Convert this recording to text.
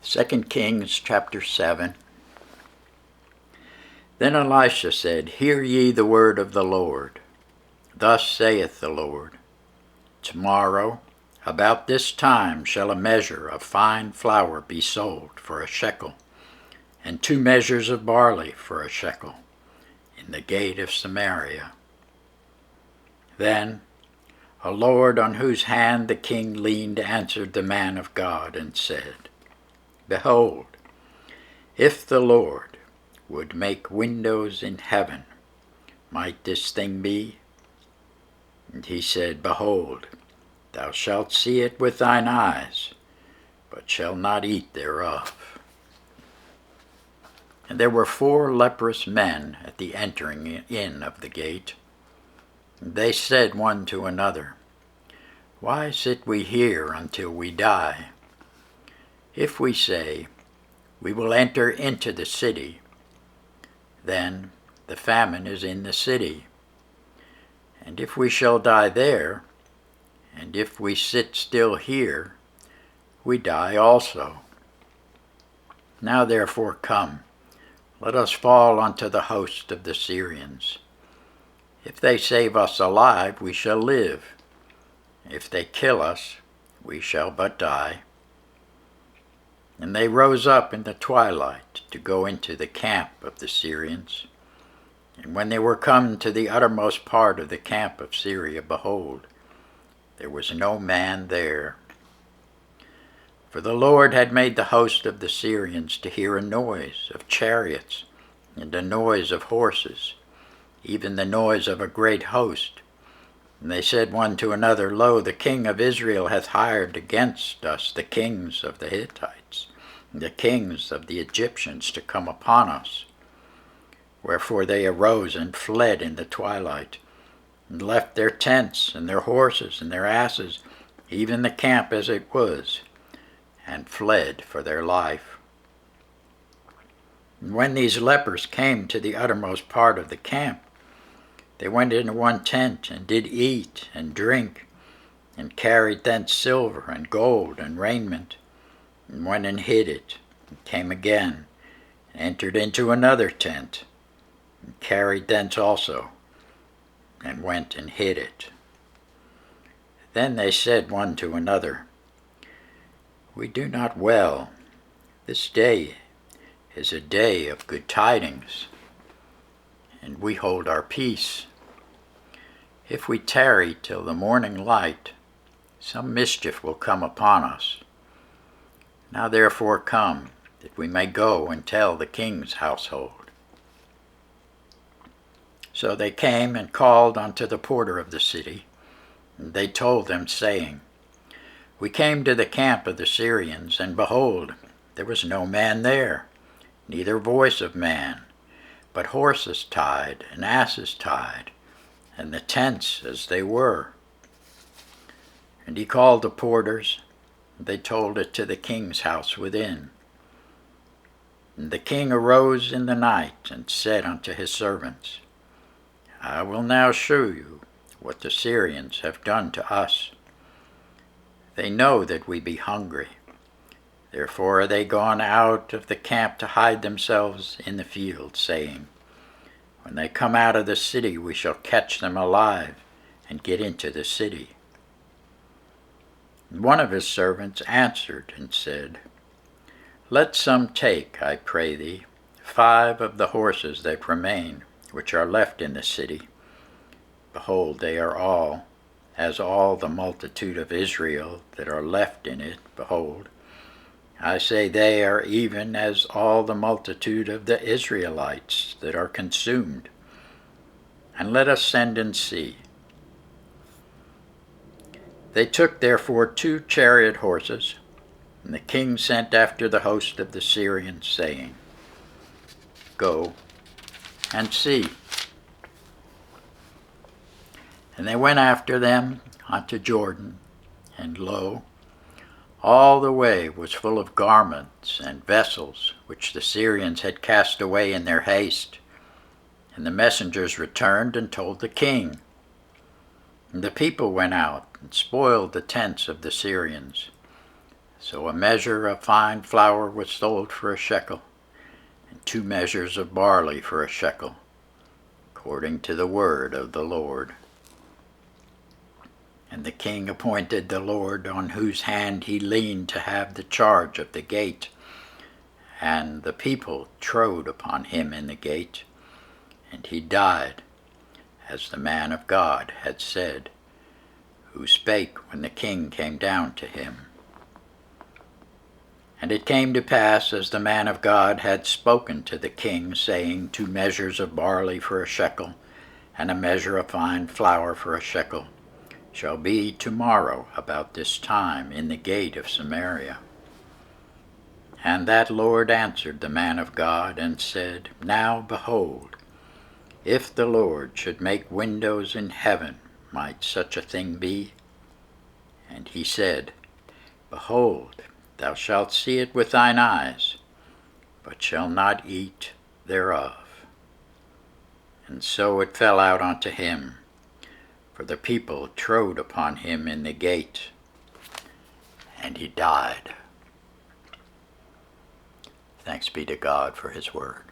2 Kings chapter 7. Then Elisha said, Hear ye the word of the Lord. Thus saith the Lord, Tomorrow, about this time, shall a measure of fine flour be sold for a shekel, and 2 measures of barley for a shekel, in the gate of Samaria. Then a Lord on whose hand the king leaned answered the man of God and said, Behold, if the Lord would make windows in heaven, might this thing be? And he said, Behold, thou shalt see it with thine eyes, but shalt not eat thereof. And there were 4 leprous men at the entering in of the gate. And they said one to another, Why sit we here until we die? If we say, We will enter into the city, then the famine is in the city. And if we shall die there, and if we sit still here, we die also. Now therefore come, let us fall unto the host of the Syrians. If they save us alive, we shall live. If they kill us, we shall but die. And they rose up in the twilight to go into the camp of the Syrians. And when they were come to the uttermost part of the camp of Syria, behold, there was no man there. For the Lord had made the host of the Syrians to hear a noise of chariots and a noise of horses, even the noise of a great host. And they said one to another, Lo, the king of Israel hath hired against us the kings of the Hittites, and the kings of the Egyptians to come upon us. Wherefore they arose and fled in the twilight, and left their tents and their horses and their asses, even the camp as it was, and fled for their life. And when these lepers came to the uttermost part of the camp, they went into one tent, and did eat and drink, and carried thence silver and gold and raiment, and went and hid it, and came again, and entered into another tent, and carried thence also, and went and hid it. Then they said one to another, We do not well. This day is a day of good tidings, and we hold our peace. If we tarry till the morning light, some mischief will come upon us. Now therefore come, that we may go and tell the king's household. So they came and called unto the porter of the city, and they told them, saying, We came to the camp of the Syrians, and behold, there was no man there, neither voice of man, but horses tied and asses tied, and the tents as they were. And he called the porters, and they told it to the king's house within. And the king arose in the night, and said unto his servants, I will now shew you what the Syrians have done to us. They know that we be hungry. Therefore are they gone out of the camp to hide themselves in the field, saying, When they come out of the city, we shall catch them alive and get into the city. And one of his servants answered and said, Let some take, I pray thee, 5 of the horses that remain, which are left in the city. Behold, they are all, as all the multitude of Israel that are left in it. Behold, I say they are even as all the multitude of the Israelites that are consumed. And let us send and see. They took therefore 2 chariot horses, and the king sent after the host of the Syrians, saying, Go and see. And they went after them unto Jordan, and lo, all the way was full of garments and vessels, which the Syrians had cast away in their haste. And the messengers returned and told the king. And the people went out and spoiled the tents of the Syrians. So a measure of fine flour was sold for a shekel, and 2 measures of barley for a shekel, according to the word of the Lord. And the king appointed the Lord, on whose hand he leaned, to have the charge of the gate. And the people trode upon him in the gate, and he died, as the man of God had said, who spake when the king came down to him. And it came to pass, as the man of God had spoken to the king, saying, 2 measures of barley for a shekel, and a measure of fine flour for a shekel, shall be tomorrow about this time in the gate of Samaria. And that Lord answered the man of God, and said, Now behold, if the Lord should make windows in heaven, might such a thing be? And he said, Behold, thou shalt see it with thine eyes, but shalt not eat thereof. And so it fell out unto him, for the people trode upon him in the gate, and he died. Thanks be to God for his word.